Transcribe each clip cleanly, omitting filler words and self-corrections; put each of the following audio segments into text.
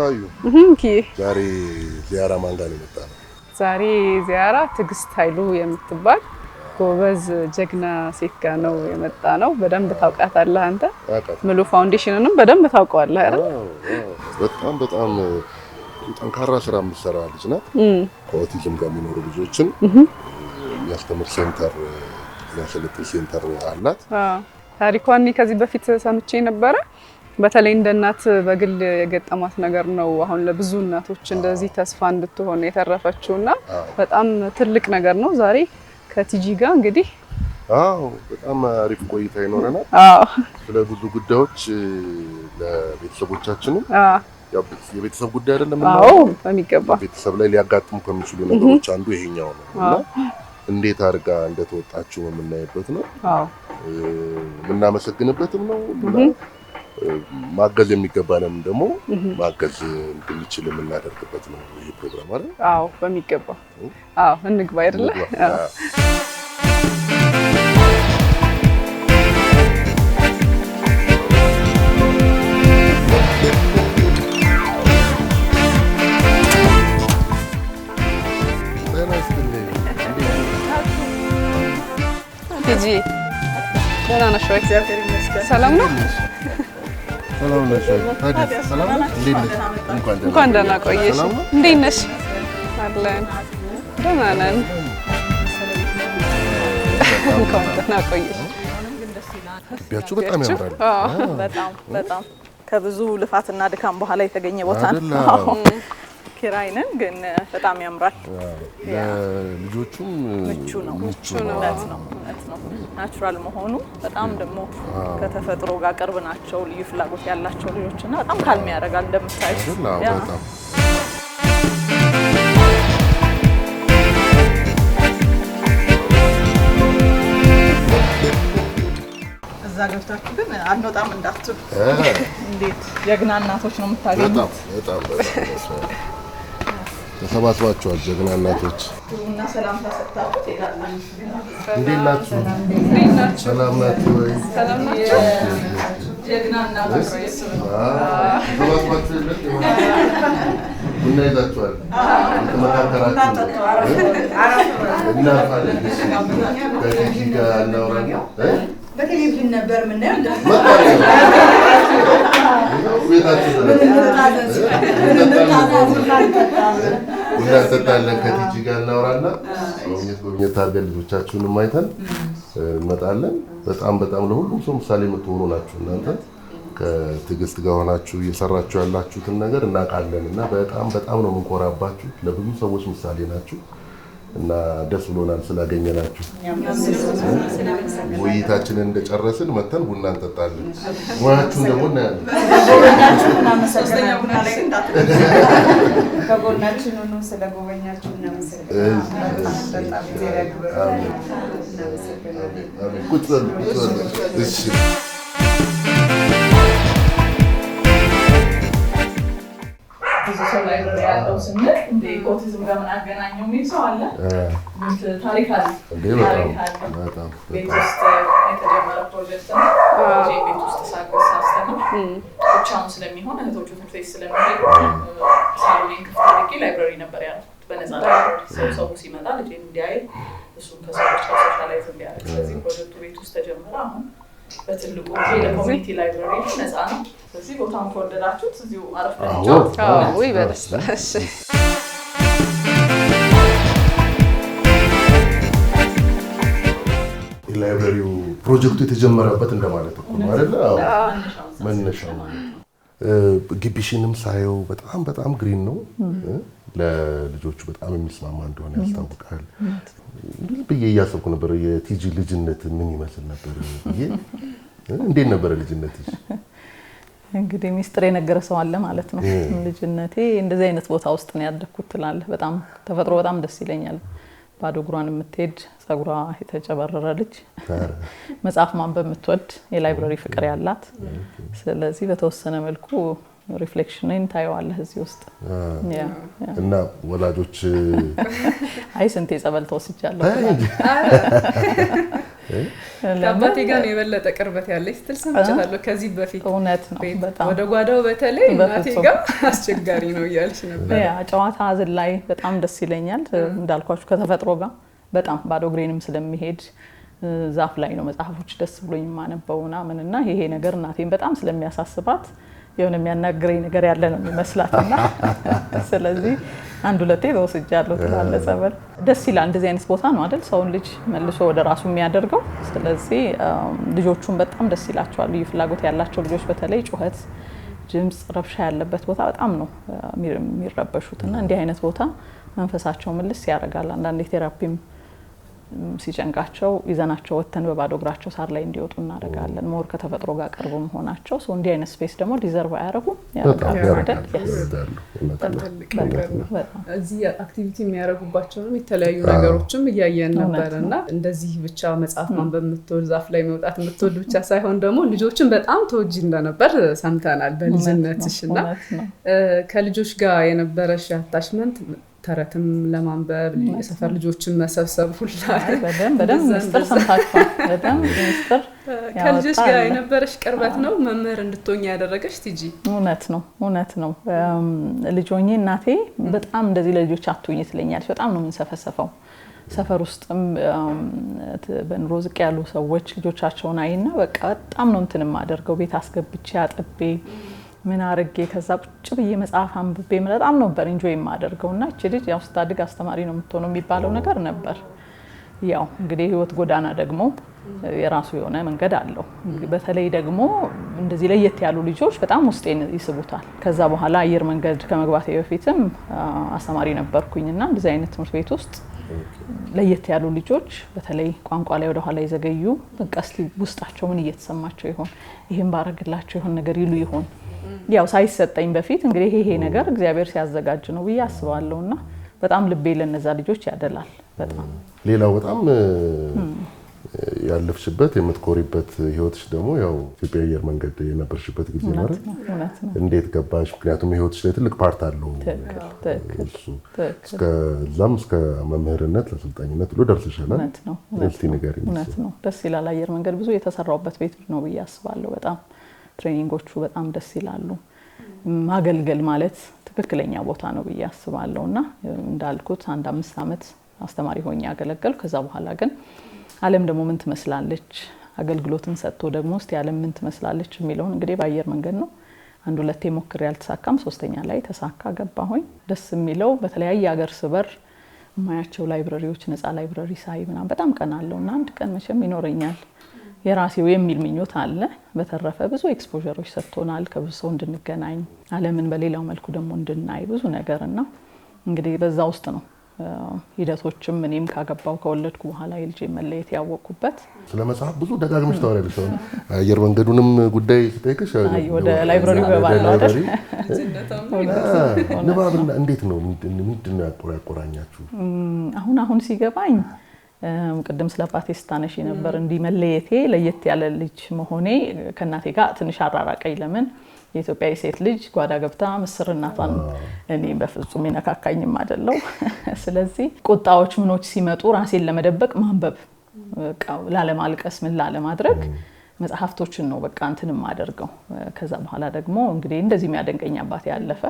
አዩ ዛሬ ዚያራ ማን ጋር ነው የመጣነው? ዛሬ ዚያራ ትግስት ኃይሉ የምትባል ጎበዝ ጀግና ሴት ጋር ነው የመጣነው። በደንብ ታውቃታለህ አንተ? ሙሉ ፋውንዴሽንንም በደንብ ታውቀዋለህ አይደል? በጣም ጠንካራ ስራ የምትሰራ ልጅ ናት። ከኦቲዝም ጋር የሚኖሩ ልጆችን የሚያስተምር ሴንተር የሚያሰለጥን ሴንተር አላት። ታሪኳን ከዚህ በፊት ሰምቼ ነበረ። በተለይ እንደ እናት በግል የገጠማት ነገር ነው አሁን ለብዙ እናቶች እንደዚህ ተስፋ እንድትሆን የተረፈችውና በጣም ትልቅ ነገር ነው። ዛሬ ከቲጂ ጋር እንግዲህ በጣም አሪፍ ቆይታ ይኖረናል። ስለ ብዙ ጉዳዮች ለቤተሰቦቻችን የቤተሰብ ጉዳይ አይደለም እና በሚገባ ቤተሰብ ላይ ሊያጋጥሙ ከሚችሉ ነገሮች አንዱ ይሄኛው ነው እና እንዴት አድርጋ እንደተወጣችው የምናይበት ነው። የምናመሰግንበትም ነው። ማገዝ የሚገባንም ደግሞ ማገዝ እንድንችል የምናደርግበት ነው ይሄ ፕሮግራም አይደል? በሚገባ እንግባ አይደለ? ቲጂ ደህና ነሽ ወይ? ሰላም ነው? ሰላም ነሽ? ሰላም ነሽ? እንኳን ደህና ቆየሽ። እንዴት ነሽ? አለን ደህና ነን። እንኳን ደህና ቆየሽ። ግቢያችሁ በጣም ያምራል። በጣም ከብዙ ልፋትና ድካም በኋላ የተገኘ ቦታ ነው። ኪራይ ነን ግን በጣም ያምራል። ለልጆቹም ምቹ ነው። ናቹራል መሆኑ በጣም ደግሞ ከተፈጥሮ ጋር ቅርብ ናቸው። ልዩ ፍላጎት ያላቸው ልጆችና በጣም ካልም ያደርጋል እንደምታዩት። እዛ ገብታችሁ ግን አንወጣም እንዳትሉ። እንዴት ጀግና እናቶች ነው የምታገኙት። በጣም ተሰባስባችኋል ጀግና እናቶች። እና ሰላም ተሰጣችሁ ትሄዳላችሁ። እንዴት ናችሁ? ሰላም ናችሁ ወይ? ሰላም ናችሁ? ጀግና እናቶች ተሰባስባችሁ ቡና ይዛችኋል? ተመካከራችሁ? እናፋለን ከቲጂ ጋር እናውራለን። በቴሌቪዥን ነበር የምናየው። ቡና እንጠጣለን ከቲጂ ጋር እናውራና ጎብኘት አድርገን ልጆቻችሁንም አይተን እንመጣለን። በጣም ለሁሉም ሰው ምሳሌ የምትሆኑ ናችሁ እናንተ። ከትግስት ጋር ሆናችሁ እየሰራችሁ ያላችሁትን ነገር እናውቃለን እና በጣም ነው የምንኮራባችሁ። ለብዙ ሰዎች ምሳሌ ናችሁ እና ደስ ብሎናል ስላገኘናችሁ። ውይይታችንን እንደጨረስን መተን ቡና እንጠጣለን። ሙያችሁን ደግሞ እናያለን። ከጎናችን ሆኖ ስለጎበኛችሁ እናመሰግናለን። ቁጭ በሉ። እሺ ብዙ ሰው ላይ ያለው ስንል እንደ ኦቲዝም ጋር ምን አገናኘው የሚል ሰው አለ። ታሪክ አለ። በጣም ቤት ውስጥ የተጀመረ ፕሮጀክት ነው። ቤት ውስጥ ሳስተምር ብቻውን ስለሚሆን እህቶቹ ትምህርት ቤት ስለሚሄዱ ሳሎኔን ክፍት አድርጌ ላይብረሪ ነበር ያልኩት። በነፃ ሰው ሲመጣ ልጄን እንዲያይ እሱን ከሰዎች ጋር ሶሻላይዝ እንዲያደርግ። ስለዚህ ፕሮጀክቱ ቤት ውስጥ ተጀመረ። አሁን በትልቁ የኮሚኒቲ ላይብረሪ ነፃ ነው። ስለዚህ ቦታውን ከወደዳችሁት እዚሁ አረፍ ብላችሁ ወይ በደስታ። እሺ ላይብረሪው ፕሮጀክቱ የተጀመረበት እንደማለት እኮ ነው አይደል? መነሻው ግቢሽንም ሳየው በጣም ግሪን ነው። ለልጆቹ በጣም የሚስማማ እንደሆነ ያስታውቃል። ብዬ እያሰብኩ ነበር የቲጂ ልጅነት ምን ይመስል ነበር ብዬ። እንዴት ነበር ልጅነትሽ? እንግዲህ ሚስጥር የነገረ ሰው አለ ማለት ነው። ልጅነቴ እንደዚህ አይነት ቦታ ውስጥ ነው ያደግኩት ትላለህ። በጣም ተፈጥሮ በጣም ደስ ይለኛል። ባዶ እግሯን የምትሄድ ጸጉሯ የተጨበረረ ልጅ፣ መጽሐፍ ማንበብ የምትወድ፣ የላይብረሪ ፍቅር ያላት። ስለዚህ በተወሰነ መልኩ ሪፍሌክሽንን ታየዋለህ እዚህ ውስጥ። እና ወላጆች አይ ስንቴ ጸበል ተወስጃለሁ። ከአባቴ ጋር ነው የበለጠ ቅርበት ያለኝ ስትል ሰምቻለሁ ከዚህ በፊት። እውነት ነው በጣም ወደ ጓዳው በተለይ እናቴ ጋር አስቸጋሪ ነው እያልሽ ነበር። ያ ጨዋታ ዝላይ በጣም ደስ ይለኛል እንዳልኳችሁ ከተፈጥሮ ጋር በጣም ባዶ እግሬንም ስለሚሄድ ዛፍ ላይ ነው መጽሐፎች ደስ ብሎኝ ማነበውና ምንና ይሄ ነገር እናቴን በጣም ስለሚያሳስባት የሆነ የሚያናግረኝ ነገር ያለ ነው የሚመስላትና ስለዚህ አንድ ሁለቴ ተወስጃለሁ ትላለች ጸበል። ደስ ይላል እንደዚህ አይነት ቦታ ነው አይደል ሰውን ልጅ መልሶ ወደ ራሱ የሚያደርገው። ስለዚህ ልጆቹን በጣም ደስ ይላቸዋል። ልዩ ፍላጎት ያላቸው ልጆች በተለይ ጩኸት፣ ድምጽ፣ ረብሻ ያለበት ቦታ በጣም ነው የሚረበሹትና እንዲህ አይነት ቦታ መንፈሳቸው ምልስ ያደርጋል። አንዳንድ ቴራፒም ሲጨንቃቸው ይዘናቸው ወተን በባዶ እግራቸው ሳር ላይ እንዲወጡ እናደርጋለን። ሞር ከተፈጥሮ ጋር ቀርቦ መሆናቸው ሰው እንዲህ አይነት ስፔስ ደግሞ ዲዘርቭ አያደርጉም ያደርጋሉ። እዚህ አክቲቪቲ የሚያደርጉባቸውም የተለያዩ ነገሮችም እያየን ነበርና እንደዚህ ብቻ መጽሐፍ ማንበብ የምትወድ ዛፍ ላይ መውጣት የምትወድ ብቻ ሳይሆን ደግሞ ልጆችን በጣም ተወጂ እንደነበር ሰምተናል በልጅነትሽና ከልጆች ጋር የነበረሽ አታችመንት ተረትም ለማንበብ የሰፈር ልጆችን መሰብሰብ ሁላ በደም ሚስጥር ሰምታችኋል። በደም ሚስጥር ከልጆች ጋር የነበረሽ ቅርበት ነው መምህር እንድትሆኚ ያደረገሽ ቲጂ? እውነት ነው። ልጆኜ እናቴ በጣም እንደዚህ ለልጆች አትሁኝ ትለኛለች። በጣም ነው የምንሰፈሰፈው። ሰፈር ውስጥም በኑሮ ዝቅ ያሉ ሰዎች ልጆቻቸውን አይና በቃ በጣም ነው እንትን የማደርገው ቤት አስገብቼ አጥቤ ምን አርጌ ከዛ ቁጭ ብዬ መጽሐፍ አንብቤ በጣም ነበር ኢንጆይ የማደርገውና እቺ ልጅ ያው ስታድግ አስተማሪ ነው የምትሆነው የሚባለው ነገር ነበር። ያው እንግዲህ ህይወት ጎዳና ደግሞ የራሱ የሆነ መንገድ አለው። በተለይ ደግሞ እንደዚህ ለየት ያሉ ልጆች በጣም ውስጤን ይስቡታል። ከዛ በኋላ አየር መንገድ ከመግባቴ በፊትም አስተማሪ ነበርኩኝና እንደዚህ አይነት ትምህርት ቤት ውስጥ ለየት ያሉ ልጆች በተለይ ቋንቋ ላይ ወደ ኋላ ይዘገዩ በቃ እስቲ ውስጣቸው ምን እየተሰማቸው ይሆን ይሄን ባረግላቸው ይሆን ነገር ይሉ ይሆን ያው ሳይሰጠኝ በፊት እንግዲህ ይሄ ነገር እግዚአብሔር ሲያዘጋጅ ነው ብዬ አስባለሁና በጣም ልቤ ለነዛ ልጆች ያደላል። በጣም ሌላው በጣም ያለፍሽበት የምትኮሪበት ህይወትሽ ደግሞ ያው ኢትዮጵያ አየር መንገድ የነበርሽበት ጊዜ ማለት እንዴት ገባሽ? ምክንያቱም ህይወትሽ ላይ ትልቅ ፓርት አለው። እስከ መምህርነት ለስልጣኝነት ሁሉ ደርሰሻል። እስቲ ንገሪኝ። እውነት ነው። ደስ ይላል። አየር መንገድ ብዙ የተሰራውበት ቤት ነው ብዬ አስባለሁ። በጣም ትሬኒንጎቹ በጣም ደስ ይላሉ። ማገልገል ማለት ትክክለኛ ቦታ ነው ብዬ አስባለሁና እንዳልኩት አንድ 5 አመት አስተማሪ ሆኜ አገለገልኩ። ከዛ በኋላ ግን ዓለም ደግሞ ምን ትመስላለች አገልግሎትን ሰጥቶ ደግሞ እስቲ ዓለም ምን ትመስላለች የሚለውን እንግዲህ በአየር መንገድ ነው አንድ ሁለቴ ሞክሬ ያልተሳካም ሶስተኛ ላይ ተሳካ ገባሁኝ። ደስ የሚለው በተለያየ ሀገር ስበር ማያቸው ላይብረሪዎች ነፃ ላይብረሪ ሳይ ምናምን በጣም ቀናለሁና አንድ ቀን መቼም ይኖረኛል የራሴው የሚል ምኞት አለ። በተረፈ ብዙ ኤክስፖዠሮች ሰጥቶናል ከብዙ ሰው እንድንገናኝ ዓለምን በሌላው መልኩ ደግሞ እንድናይ ብዙ ነገርና እንግዲህ በዛ ውስጥ ነው ሂደቶችም እኔም ካገባው ከወለድኩ በኋላ የልጄ መለየት ያወቅኩበት። ስለመጽሐፍ ብዙ ደጋግመሽ ታወሪያለሽ። አየር መንገዱንም ጉዳይ ስጠይቅሽ ወደ ላይብረሪው ገባለሁ አይደል? ንባብና እንዴት ነው ምንድነው ያቆራኛችሁ? አሁን ሲገባኝ ቅድም ስለ አባቴ ስታነሽ ነበር እንዲህ መለየቴ ለየት ያለ ልጅ መሆኔ ከእናቴ ጋር ትንሽ አራራቀኝ። ለምን የኢትዮጵያ ሴት ልጅ ጓዳ ገብታ ምስር እናቷን እኔ በፍጹም ይነካካኝም አይደለም። ስለዚህ ቁጣዎች ምኖች ሲመጡ ራሴን ለመደበቅ ማንበብ በቃ ላለማልቀስ ምን ላለማድረግ መጽሐፍቶችን ነው በቃ እንትንም አደርገው። ከዛ በኋላ ደግሞ እንግዲህ እንደዚህ የሚያደንቀኝ አባቴ ያለፈ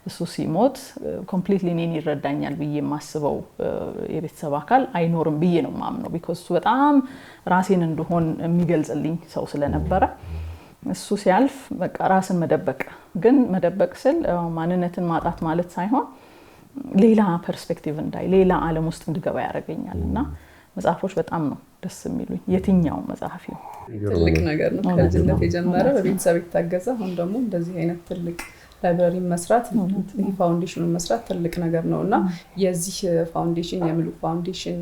እሱ ሲሞት ኮምፕሊትሊ እኔን ይረዳኛል ብዬ የማስበው የቤተሰብ አካል አይኖርም ብዬ ነው ማምነው። ቢኮዝ እሱ በጣም ራሴን እንደሆን የሚገልጽልኝ ሰው ስለነበረ እሱ ሲያልፍ በቃ ራስን መደበቅ ግን መደበቅ ስል ማንነትን ማጣት ማለት ሳይሆን ሌላ ፐርስፔክቲቭ እንዳይ ሌላ ዓለም ውስጥ እንድገባ ያደርገኛልና መጽሐፎች በጣም ነው ደስ የሚሉኝ። የትኛው መጽሐፍ ነው ትልቅ ነገር ነው። ከልጅነት የጀመረ በቤተሰብ የታገዘ አሁን ደግሞ እንደዚህ አይነት ትልቅ ላይብረሪ መስራት ፋውንዴሽኑን መስራት ትልቅ ነገር ነውና የዚህ ፋውንዴሽን የምሉ ፋውንዴሽን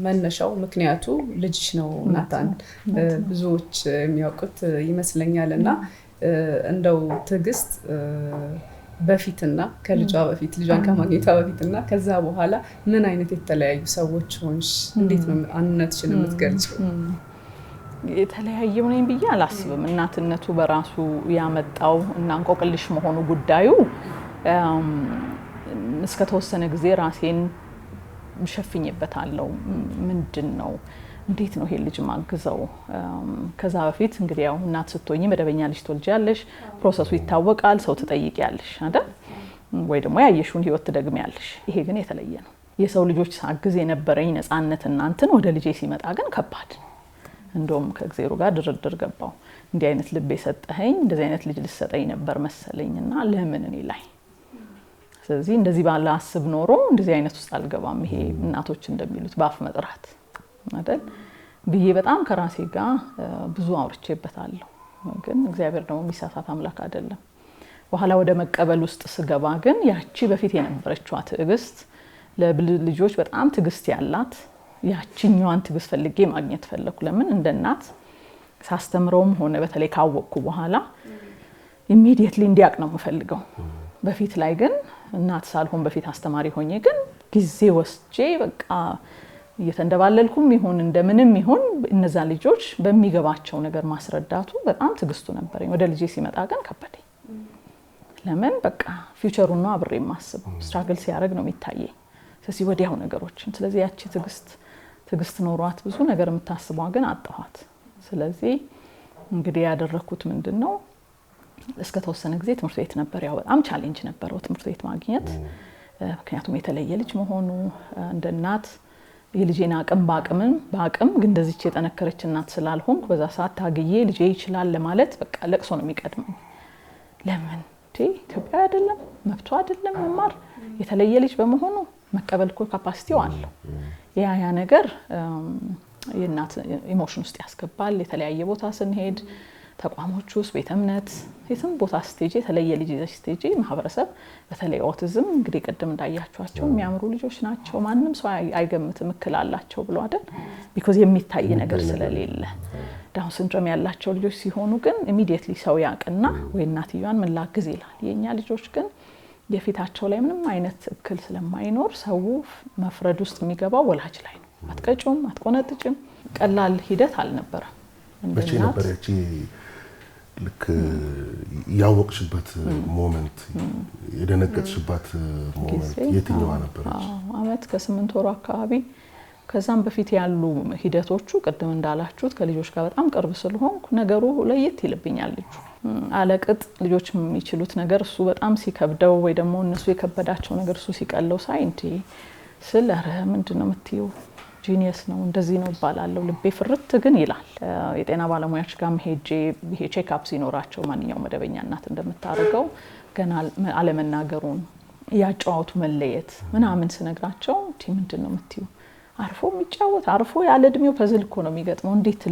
መነሻው ምክንያቱ ልጅሽ ነው ናታን ብዙዎች የሚያውቁት ይመስለኛልና እንደው ትግስት በፊትና ከልጇ በፊት ልጇን ከማግኘቷ በፊትና ከዛ በኋላ ምን አይነት የተለያዩ ሰዎች ሆንሽ? እንዴት ነው አንነትሽን የምትገልጪው? የተለያየው ነኝ ብዬ አላስብም። እናትነቱ በራሱ ያመጣው እና እንቆቅልሽ መሆኑ ጉዳዩ እስከ ተወሰነ ጊዜ ራሴን ሸፍኝበታለሁ። ምንድነው እንዴት ነው ይሄ ልጅ ማግዘው? ከዛ በፊት እንግዲህ ያው እናት ስትሆኚ መደበኛ ልጅ ትወልጃለሽ፣ ፕሮሰሱ ይታወቃል፣ ሰው ትጠይቂያለሽ አይደል? ወይ ደግሞ ያየሽውን ህይወት ትደግሚያለሽ። ይሄ ግን የተለየ ነው። የሰው ልጆች ሳግዝ የነበረኝ ነፃነት እናንተን ወደ ልጄ ሲመጣ ግን ከባድ ነው። እንደውም ከእግዚአብሔር ጋር ድርድር ገባው። እንዲህ አይነት ልብ የሰጠኸኝ እንደዚህ አይነት ልጅ ልሰጠኝ ነበር መሰለኝና ለምን እኔ ላይ ስለዚህ እንደዚህ ባለ አስብ ኖሮ እንደዚህ አይነት ውስጥ አልገባም። ይሄ እናቶች እንደሚሉት ባፍ መጥራት አይደል ብዬ በጣም ከራሴ ጋር ብዙ አውርቼበታለሁ። ግን እግዚአብሔር ደግሞ የሚሳሳት አምላክ አይደለም። በኋላ ወደ መቀበል ውስጥ ስገባ ግን ያቺ በፊት የነበረችዋ ትዕግስት ለልጆች በጣም ትዕግስት ያላት ያቺኛዋን ትዕግስት ፈልጌ ማግኘት ፈለኩ። ለምን እንደ እናት ሳስተምረውም ሆነ በተለይ ካወቅኩ በኋላ ኢሚዲየትሊ እንዲያቅ ነው የምፈልገው። በፊት ላይ ግን እናት ሳልሆን በፊት አስተማሪ ሆኜ ግን ጊዜ ወስጄ በቃ እየተንደባለልኩም ይሁን እንደምንም ይሁን እነዛ ልጆች በሚገባቸው ነገር ማስረዳቱ በጣም ትዕግስቱ ነበረኝ። ወደ ልጄ ሲመጣ ግን ከበደኝ። ለምን በቃ ፊውቸሩን ነው አብሬ የማስበው። ስትራግል ሲያደርግ ነው የሚታየኝ። ስለዚህ ወዲያው ነገሮችን ስለዚህ ያቺ ትዕግስት ኖሯት ብዙ ነገር የምታስበው ግን አጣኋት። ስለዚህ እንግዲህ ያደረኩት ምንድነው እስከ ተወሰነ ጊዜ ትምህርት ቤት ነበር። ያው በጣም ቻሌንጅ ነበረው ትምህርት ቤት ማግኘት። ምክንያቱም የተለየ ልጅ መሆኑ እንደ እናት የልጄን አቅም በአቅም ግን እንደዚች የጠነከረች እናት ስላልሆንኩ በዛ ሰዓት ታግዬ ልጄ ይችላል ለማለት በቃ ለቅሶ ነው የሚቀድመኝ። ለምን ኢትዮጵያ አይደለም መብቷ አይደለም መማር የተለየ ልጅ በመሆኑ መቀበል እኮ ካፓሲቲው አለው። ያ ነገር የእናት ኢሞሽን ውስጥ ያስገባል። የተለያየ ቦታ ስንሄድ ተቋሞች ውስጥ ቤተ እምነት የትም ቦታ ስቴጂ የተለየ ልጅ ይዘሽ ስቴጂ ማህበረሰብ በተለይ ኦቲዝም እንግዲህ ቅድም እንዳያችኋቸው የሚያምሩ ልጆች ናቸው። ማንም ሰው አይገምትም እክል አላቸው ብሎ አይደል? ቢኮዝ የሚታይ ነገር ስለሌለ ዳውን ሲንድሮም ያላቸው ልጆች ሲሆኑ ግን ኢሚዲየትሊ ሰው ያቅና ወይ እናትየዋን ምን ላግዝ ይላል። የኛ ልጆች ግን የፊታቸው ላይ ምንም አይነት እክል ስለማይኖር ሰው መፍረድ ውስጥ የሚገባው ወላጅ ላይ ነው። አትቀጭም፣ አትቆነጥጭም። ቀላል ሂደት አልነበረም። መቼ ነበር ያቺ ልክ ያወቅሽበት ሞመንት የደነገጥሽበት ሞመንት የትኛዋ ነበረች? አመት ከ8 ወር አካባቢ። ከዛም በፊት ያሉ ሂደቶቹ ቅድም እንዳላችሁት ከልጆች ጋር በጣም ቅርብ ስለሆንኩ ነገሩ ለየት ይልብኛል። አለቅጥ ልጆች የሚችሉት ነገር እሱ በጣም ሲከብደው ወይ ደግሞ እነሱ የከበዳቸው ነገር እሱ ሲቀለው ሳይንቲ ስለረ ምንድነው የምትይው ጂኒየስ ነው እንደዚህ ነው ባላለው ልቤ ፍርት ግን ይላል። የጤና ባለሙያዎች ጋር ሄጄ ይሄ ቼክ አፕ ሲኖራቸው ማንኛውም መደበኛ እናት እንደምታረገው ገና አለመናገሩን ያጫውቱ መለየት ምናምን ስነግራቸው ምንድነው የምትይው አርፎ የሚጫወት አርፎ ያለ እድሜው ፐዝል እኮ ነው የሚገጥመው እንዴት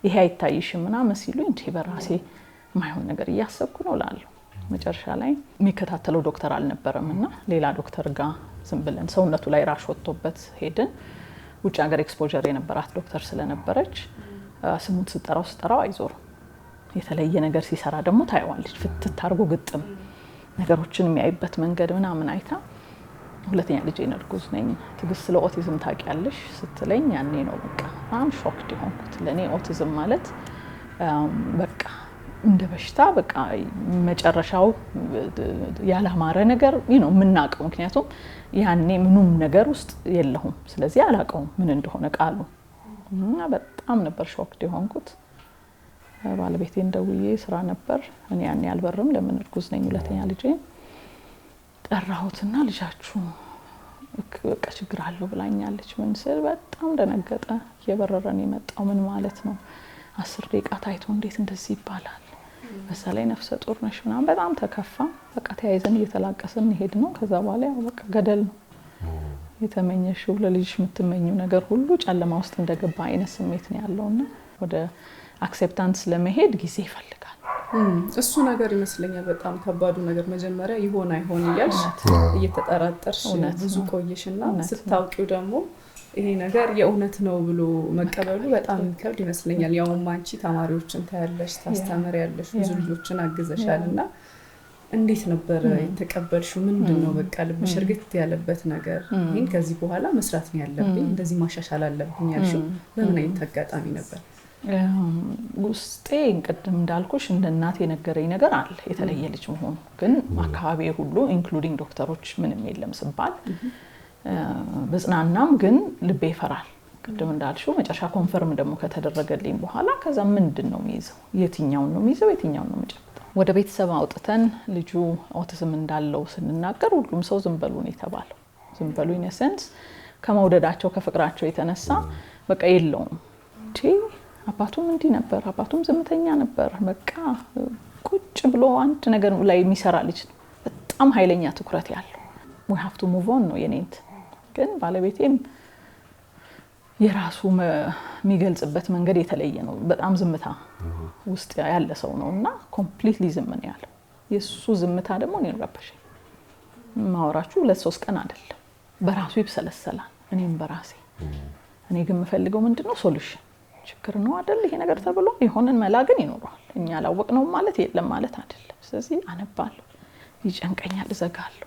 ይሄ አይታይሽም ምናምን ሲሉኝ እንዴ በራሴ ማይሆን ነገር እያሰብኩ ነው ላለው መጨረሻ ላይ የሚከታተለው ዶክተር አልነበረምና ሌላ ዶክተር ጋር ዝም ብለን ሰውነቱ ላይ ራሽ ወጥቶበት ሄደን ውጭ ሀገር ኤክስፖዠር የነበራት ዶክተር ስለነበረች ስሙን ስጠራው አይዞርም። የተለየ ነገር ሲሰራ ደግሞ ታይዋለች። ፍትት አርጎ ግጥም ነገሮችን የሚያይበት መንገድ ምናምን አይታ ሁለተኛ ልጄ እርጉዝ ነኝ ትግስት ለኦቲዝም ታውቂያለሽ ስትለኝ ያኔ ነው በቃ በጣም ሾክድ ሆንኩት። ለኔ ኦቲዝም ማለት በቃ እንደ በሽታ በቃ መጨረሻው ያላማረ ነገር ነው የምናውቀው። ምክንያቱም ያኔ ምንም ነገር ውስጥ የለሁም። ስለዚህ አላውቀውም ምን እንደሆነ ቃሉ እና በጣም ነበር ሾክድ ሆንኩት። ባለቤቴን ደውዬ ስራ ነበር እኔ ያኔ አልበርም ለምን እርጉዝ ነኝ ሁለተኛ ልጄ ጠራሁትና ልጃችሁ በቃ ችግር አለው ብላኛለች። ምን ስል በጣም ደነገጠ። የበረረን የመጣው ምን ማለት ነው 10 ደቂቃ ታይቶ እንዴት እንደዚህ ይባላል? በዛ ላይ ነፍሰ ጡር ነሽ ምናምን በጣም ተከፋ። በቃ ተያይዘን እየተላቀስን ሄድ ነው። ከዛ በኋላ ያው በቃ ገደል ነው የተመኘሽው ለልጅሽ የምትመኘው ነገር ሁሉ ጨለማ ውስጥ እንደገባ አይነት ስሜት ነው ያለውና ወደ አክሴፕታንስ ለመሄድ ጊዜ ይፈልጋል። እሱ ነገር ይመስለኛል በጣም ከባዱ ነገር። መጀመሪያ ይሆን አይሆን እያልሽ እየተጠራጠርሽ ብዙ ቆየሽና ስታውቂው ደግሞ ይሄ ነገር የእውነት ነው ብሎ መቀበሉ በጣም ከብድ ይመስለኛል። ያው አንቺ ተማሪዎችን ታያለሽ፣ ታስተምሪያለሽ፣ ብዙ ልጆችን አግዘሻልና እንዴት ነበር የተቀበልሽው? ምንድነው በቃ ልብሽ እርግጥ ያለበት ነገር ይሄን ከዚህ በኋላ መስራት ነው ያለብኝ እንደዚህ ማሻሻል አለብኝ ያልሽው በምን አይነት አጋጣሚ ነበር? ውስጤ ቅድም እንዳልኩሽ እንደ እናት የነገረኝ ነገር አለ የተለየ ልጅ መሆኑ። ግን አካባቢዬ ሁሉ ኢንክሉዲንግ ዶክተሮች ምንም የለም ሲባል በጽናናም ግን ልቤ ይፈራል። ቅድም እንዳልሽው መጨረሻ ኮንፈርም ደግሞ ከተደረገልኝ በኋላ ከዛ ምንድነው የሚይዘው የትኛውን ነው የሚይዘው የትኛውን ነው የምጨብጠው ወደ ቤተሰብ አውጥተን ልጁ ኦቲዝም እንዳለው ስንናገር ሁሉም ሰው ዝም በሉ ነው የተባለው ዝም በሉ ኢን ኤሰንስ ከመውደዳቸው ከፍቅራቸው የተነሳ በቃ የለውም እንጂ አባቱም እንዲህ ነበር አባቱም ዝምተኛ ነበር በቃ ቁጭ ብሎ አንድ ነገር ላይ የሚሰራ ልጅ ነው በጣም ኃይለኛ ትኩረት ያለው we have to move on ነው የኔንት ግን ባለቤቴም የራሱ የሚገልጽበት መንገድ የተለየ ነው በጣም ዝምታ ውስጥ ያለ ሰው ነውና ኮምፕሊትሊ ዝም ነው ያለው የሱ ዝምታ ደግሞ እኔን ረበሸኝ ማውራችሁ ለ3 ቀን አይደለም በራሱ ይብሰለሰላል እኔም በራሴ እኔ ግን የምፈልገው ምንድነው ሶሉሽን ችግር ነው አይደል ይሄ ነገር ተብሎ ይሆንን መላግን ይኖራል እኛ ያላወቅነው ማለት የለም ማለት አይደለም ስለዚህ አነባለሁ ይጨንቀኛል ዘጋለሁ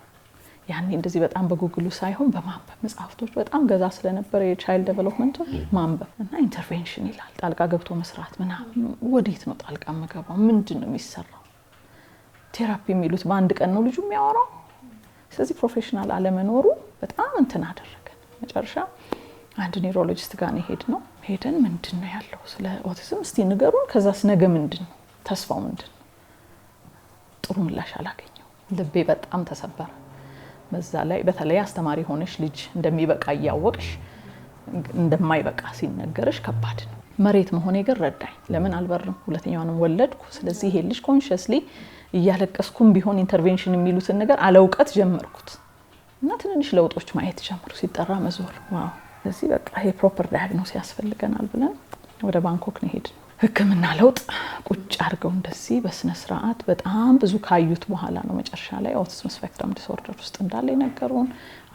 ያኔ እንደዚህ በጣም በጉግሉ ሳይሆን በማንበብ መጽሐፍቶች በጣም ገዛ ስለነበረ የቻይልድ ዴቨሎፕመንት ማንበብ እና ኢንተርቬንሽን ይላል ጣልቃ ገብቶ መስራት ምናምን ወዴት ነው ጣልቃ መገባው ምንድነው የሚሰራው ቴራፒ የሚሉት በአንድ ቀን ነው ልጁ የሚያወራው ስለዚህ ፕሮፌሽናል አለመኖሩ በጣም እንትን አደረገን መጨረሻ አንድ ኒውሮሎጂስት ጋር ነው ሄደን ምንድነው ያለው ስለ ኦቲዝም እስቲ ንገሩን ከዛስ ነገ ምንድነው ተስፋው ምንድነው ጥሩ ምላሽ አላገኘው ልቤ በጣም ተሰበረ በዛ ላይ በተለይ አስተማሪ ሆነሽ ልጅ እንደሚበቃ ያወቅሽ እንደማይበቃ ሲነገርሽ ከባድ ነው መሬት መሆኔ ግን ረዳኝ ለምን አልበርም ሁለተኛውንም ወለድኩ ስለዚህ ይሄ ልጅ ኮንሺየስሊ እያለቀስኩም ቢሆን ኢንተርቬንሽን የሚሉትን ነገር አለውቀት ጀመርኩት እና ትንንሽ ለውጦች ማየት ጀመሩ ሲጠራ መዞር ዋው ስለዚህ በቃ ይሄ ፕሮፐር ዳያግኖሲስ ያስፈልገናል ብለን ወደ ባንኮክ ነው ሄድን ህክምና ለውጥ ቁጭ አድርገው እንደዚህ በስነ ስርዓት በጣም ብዙ ካዩት በኋላ ነው መጨረሻ ላይ ኦቲዝም ስፔክትረም ዲስኦርደር ውስጥ እንዳለ ነገሩን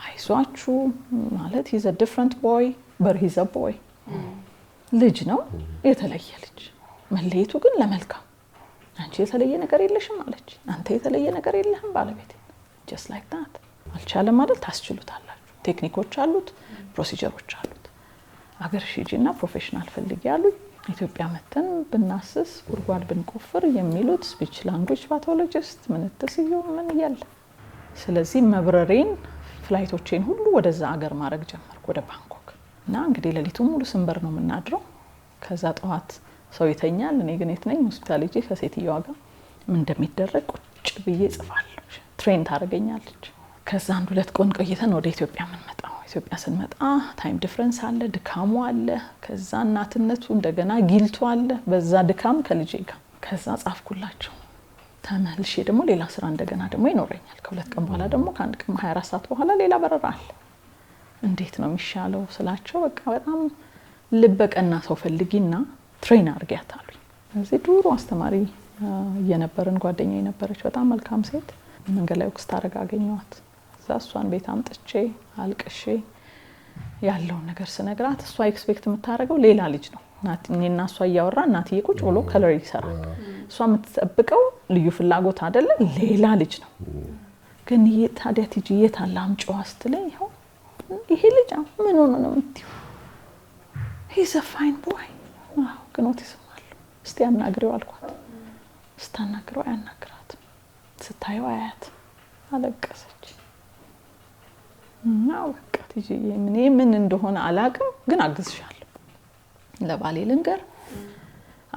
አይዟችሁ ማለት he's a different boy but he's a boy ልጅ ነው የተለየ ልጅ መለየቱ ግን ለመልካም አንቺ የተለየ ነገር የለሽም አለች አንተ የተለየ ነገር የለህም ባለቤቴ just like that አልቻለም ማለት ታስችሉታላችሁ ቴክኒኮች አሉት ፕሮሲጀሮች አሉት አገር ሺጂና ፕሮፌሽናል ፈልጊ ያሉኝ ኢትዮጵያ መተን ብናስስ ጉርጓድ ብንቆፍር የሚሉት ስፒች ላንጉዌጅ ፓቶሎጂስት ምንተስዩ ምን ይያል ስለዚህ መብረሬን ፍላይቶቼን ሁሉ ወደዛ አገር ማድረግ ጀመርኩ ወደ ባንኮክ እና እንግዲህ ለሊቱ ሙሉ ስንበር ነው የምናድረው ከዛ ጠዋት ሰው ይተኛል እኔ ግን የት ነኝ ሆስፒታል ሄጄ ከሴትየዋ ጋር ምን እንደሚደረግ ቁጭ ብዬ ጽፋለሁ ትሬን ታደርገኛለች ከዛ አንድ 2 ቀን ቆይተን ወደ ኢትዮጵያ ምንመጣው ኢትዮጵያ ስንመጣ ታይም ዲፈረንስ አለ ድካሙ አለ ከዛ እናትነቱ እንደገና ጊልቱ አለ በዛ ድካም ከልጄ ጋር ከዛ ጻፍኩላቸው ተመልሼ ደግሞ ሌላ ስራ እንደገና ደግሞ ይኖረኛል ከ2 ቀን በኋላ ደግሞ ከአንድ ቀን 24 ሰዓት በኋላ ሌላ በረራ አለ እንዴት ነው የሚሻለው ስላቸው በቃ በጣም ልበቀና ሰው ፈልጊና ትሬን አርጋታሉኝ እዚህ ዱሮ አስተማሪ የነበረን ጓደኛዬ ነበረች በጣም መልካም ሴት መንገድ ላይ ወክስ ታረጋገኘዋት እሷን ቤት አምጥቼ አልቅሼ ያለው ነገር ስነግራት እሷ ኤክስፔክት የምታረገው ሌላ ልጅ ነው እናትና እሷ ያወራ እናትዬ ቁጭ ብሎ ከለር ይሰራል እሷ የምትጠብቀው ልዩ ፍላጎት አይደለ ሌላ ልጅ ነው ግን ታዲያ ትጂ የታለ አምጪው አስትለኝ ይሄው ይሄ ልጅ ምን ሆነ ነው የምትይው he's a fine boy ዋው ግን ኦቲዝም አለው እስቲ አናግሪው አልኳት ስታናግረው አያናግራት ስታየው አያት አለቀሰች ናው በቃ ትጂ ምን እንደሆነ አላቅም ግን አግዝሻለሁ ለባሌ ልንገር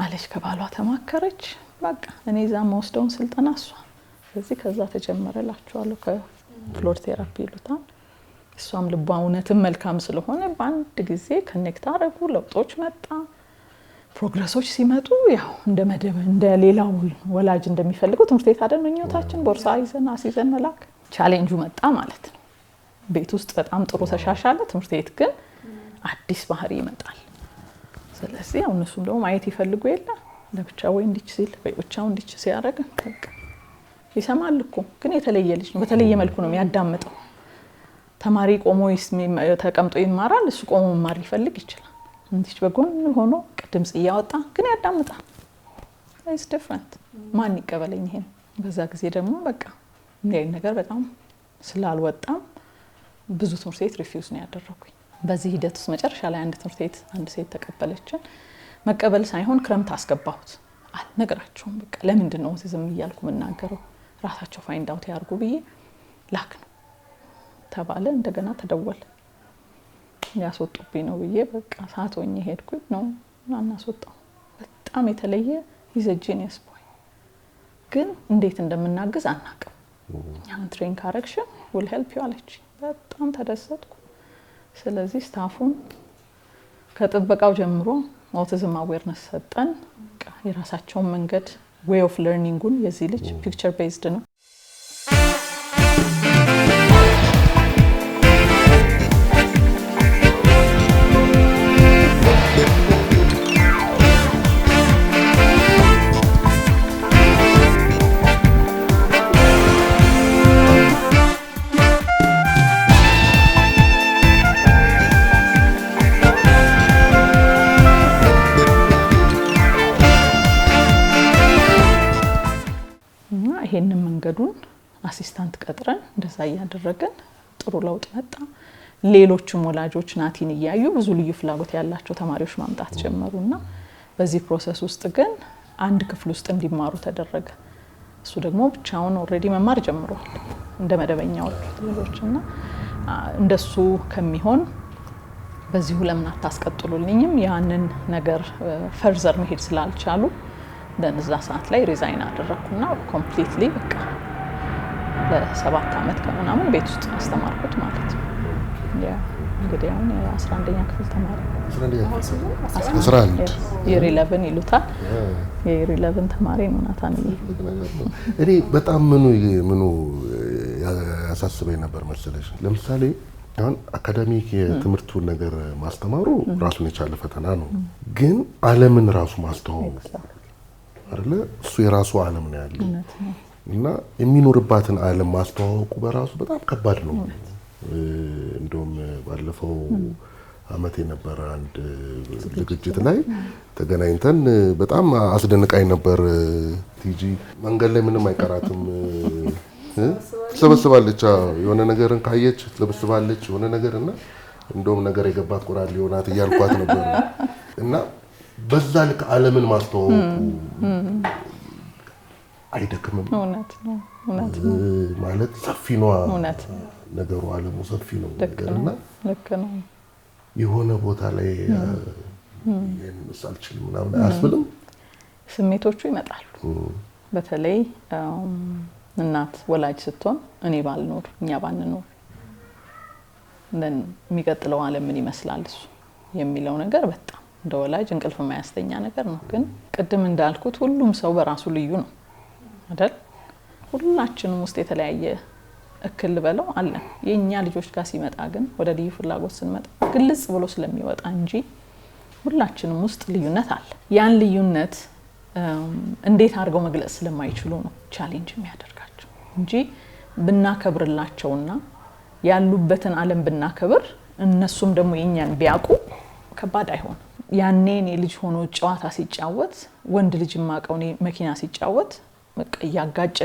አለች ከባሏ ተማከረች በቃ እኔ ዛም ወስደውን ስልጠና እሷ ስለዚህ ከዛ ተጀመረላችኋለሁ ከፍሎር ቴራፒ ይሉታል እሷም ልቧ እውነትም መልካም ስለሆነ በአንድ ጊዜ ኮኔክት አረጉ ለውጦች መጣ ፕሮግረሶች ሲመጡ ያው እንደ ሌላው ወላጅ እንደሚፈልገው ትምህርት ቤት አደረኛታችን ቦርሳ ይዘና አስይዘን መላክ ቻሌንጁ መጣ ማለት ነው ቤት ውስጥ በጣም ጥሩ ተሻሻለ ትምህርት ቤት ግን አዲስ ባህሪ ይመጣል ስለዚህ ያው እነሱም ደግሞ ማየት ይፈልጉ የለ ለብቻው ወይ እንዲች ሲል ወይ ብቻው እንዲች ሲያደርግ በቃ ይሰማል እኮ ግን የተለየ ልጅ ነው በተለየ መልኩ ነው የሚያዳምጠው ተማሪ ቆሞ ተቀምጦ ይማራል እሱ ቆሞ መማር ይፈልግ ይችላል እንዲች በጎን ሆኖ ድምጽ ያወጣ ግን ያዳምጣል it's different ማን ይቀበለኝ ይሄን በዛ ጊዜ ደግሞ በቃ እንዴ ነገር በጣም ስላልወጣም ብዙ ትምህርት ቤት ሪፊውዝ ነው ያደረኩኝ በዚህ ሂደት ውስጥ መጨረሻ ላይ አንድ ትምህርት ቤት አንድ ሴት ተቀበለችን መቀበል ሳይሆን ክረምት አስገባሁት አልነግራቸውም በቃ ለምንድን ነው ኦቲዝም ይያልኩ መናገረው ራሳቸው ፋይንድ አውት ያርጉ ብዬ ላክ ነው ተባለ እንደገና ተደወለ ያስወጡብኝ ነው ብዬ በቃ ሳቶኝ ሄድኩኝ ነው አናስወጣው በጣም የተለየ ይዘጂኒየስ ቦይ ግን እንዴት እንደምናገዝ አናውቅም ያን ትሬን ካረክሽን will help you አለች በጣም ተደሰትኩ ስለዚህ ስታፉን ከጥበቃው ጀምሮ autism awareness ሰጠን የራሳቸው መንገድ way of learning የዚህ ልጅ picture based ነው ይሄንን መንገዱን አሲስታንት ቀጥረን እንደዛ ያደረገን ጥሩ ለውጥ መጣ ሌሎችም ወላጆች ናቲን ያዩ ብዙ ልዩ ፍላጎት ያላቸው ተማሪዎች ማምጣት ጀመሩና በዚህ ፕሮሰስ ውስጥ ግን አንድ ክፍል ውስጥ እንዲማሩ ተደረገ እሱ ደግሞ ብቻውን ኦሬዲ መማር ጀምሯል እንደ መደበኛዎች ልጆችና እንደሱ ከሚሆን በዚህ ለምን አታስቀጥሉልኝም ያንን ነገር ፈርዘር መሄድ ስላልቻሉ ለነዛ ሰዓት ላይ ሪዛይን አደረኩና ኮምፕሊትሊ በቃ ለ7 አመት ከምናምን ቤት ውስጥ አስተማርኩት ማለት ነው ያ እንግዲህ አሁን 11ኛ ክፍል ተማሪ 11 year 11 ይሉታል year 11 ተማሪ ነው ናታን እኔ በጣም ምኑ ያሳስበኝ ነበር መሰለሽ ለምሳሌ አሁን አካዳሚክ የትምህርቱን ነገር ማስተማሩ ራሱን የቻለ ፈተና ነው ግን ዓለምን ራሱ ማስተዋወቅ አይደለ እሱ የራሱ ዓለም ነው ያለው እና የሚኖርባትን ዓለም ማስተዋወቁ በራሱ በጣም ከባድ ነው እንደውም ባለፈው አመት የነበረ አንድ ዝግጅት ላይ ተገናኝተን በጣም አስደንቃኝ ነበር ቲጂ መንገድ ላይ ምንም አይቀራትም ተሰበስባለች የሆነ ነገርን ካየች ተሰበስባለች የሆነ ነገርና እንደውም ነገር የገባት ቆራል ሊሆናት እያልኳት ነበር እና በዛ ልክ ዓለምን ማስተዋወቁ አይደክምም እውነት ነው ማለት ሰፊ ነው ነገሩ ዓለሙ ሰፊ ነው ነገርና ልክ ነው የሆነ ቦታ ላይ የምሳልችል ምናምን አያስብልም ስሜቶቹ ይመጣሉ በተለይ እናት ወላጅ ስትሆን እኔ ባልኖር እኛ ባንኖር እንደን የሚቀጥለው ዓለም ምን ይመስላል እሱ የሚለው ነገር በጣም እንደ ወላጅ እንቅልፍ የማያስተኛ ነገር ነው ግን ቅድም እንዳልኩት ሁሉም ሰው በራሱ ልዩ ነው አይደል ሁላችንም ውስጥ የተለያየ እክል በለው አለ የኛ ልጆች ጋር ሲመጣ ግን ወደ ልዩ ፍላጎት ስንመጣ ግልጽ ብሎ ስለሚወጣ እንጂ ሁላችንም ውስጥ ልዩነት አለ ያን ልዩነት እንዴት አድርገው መግለጽ ስለማይችሉ ነው ቻሌንጅ የሚያደርጋቸው እንጂ ብናከብርላቸውና ያሉበትን ዓለም ብናከብር እነሱም ደግሞ የኛን ቢያቁ ከባድ አይሆን ያኔ እኔ ልጅ ሆኖ ጨዋታ ሲጫወት ወንድ ልጅ ማቀው እኔ መኪና ሲጫወት በቃ ያጋጨ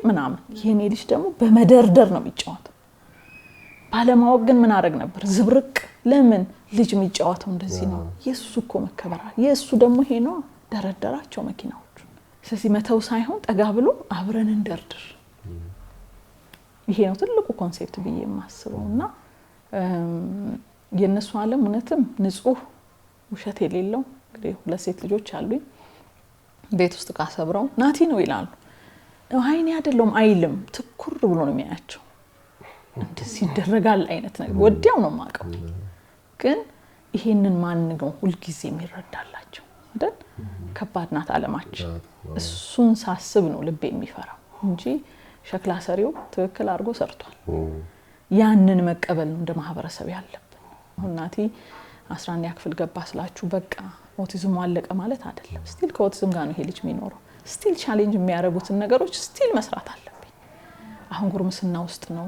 ምናምን የኔ ልጅ ደግሞ በመደርደር ነው የሚጫወተው ባለማወቅ ግን ምን አረግ ነበር ዝብርቅ ለምን ልጅ የሚጫወተው እንደዚህ ነው የሱ እኮ መከበራ የሱ ደግሞ ይሄ ነው ደረደራቸው መኪናዎቹ ስለዚህ መተው ሳይሆን ጠጋ ብሎ አብረን እንደርድር ይሄ ነው ትልቁ ኮንሴፕት ብዬ የማስበውና የነሱ ዓለም እውነትም ንጹህ ውሸት የሌለው እንግዲህ ሁለት ሴት ልጆች አሉኝ ቤት ውስጥ ካሰብረው ናቲ ነው ይላሉ አይኔ አይደለም አይልም ትኩር ብሎ ነው የሚያያቸው እንደዚህ ይደረጋል አይነት ነገር ወዲያው ነው ማቀው ግን ይሄንን ማን ነው ሁሉ ጊዜ የሚረዳላቸው አይደል ከባድ ናት ዓለማችን እሱን ሳስብ ነው ልቤ የሚፈራው እንጂ ሸክላ ሰሪው ትክክል አድርጎ ሰርቷል ያንን መቀበል ነው እንደ ማህበረሰብ ያለብን አሁን ናቲ 11ኛ ክፍል ገባ ስላችሁ በቃ ኦቲዝም አለቀ ማለት አይደለም ስቲል ከኦቲዝም ጋር ነው ይሄ ልጅ የሚኖረው ስቲል ቻሌንጅ የሚያደርጉትን ነገሮች ስቲል መስራት አለብኝ አሁን ጉርምስና ውስጥ ነው